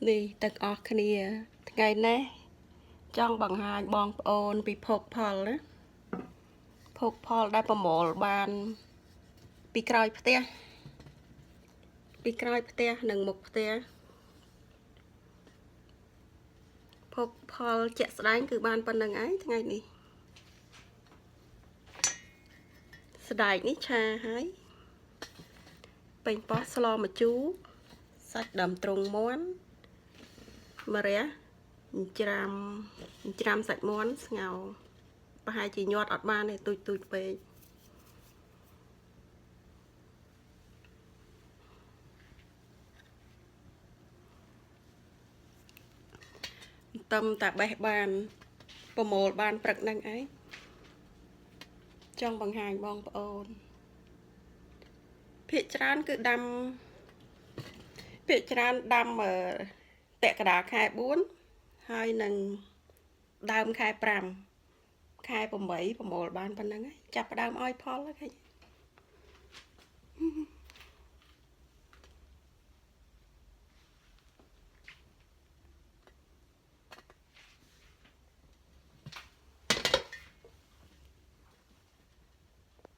นี่ตึกออกគ្នាថ្ងៃនេះចង់បង្ហាញបងប្អូនពីភោគផលណាភោគផលដែលប្រមូលបានពីក្រោយផ្ទះនិងមុខផ្ទះភោគផលជាក់ស្ដែងគឺបានប៉ុណ្្នឹងឯងថ្ងៃនេះស្ដែកនេះឆាហើយពេញប៉ោះស្លម្ជូរសាច់ដើមទ្រូងមាន់ម្រះច្រាំសាច់មាន់ស្ងោរប្រហែលជាញាត់អត់បានទេទូចពេកតំតាបេះបានប្រមូលបានព្រឹកហ្នឹងឯងចង់បង្ហាញបងប្អូនភាគច្រើនគឺដាំកក្កដាខែ4ហើយនឹងដើមខែ5ខែ8ប្រមូលបានប៉ុណ្្នឹងឯងចាប់ផ្ដើមឲ្យផលឃើញ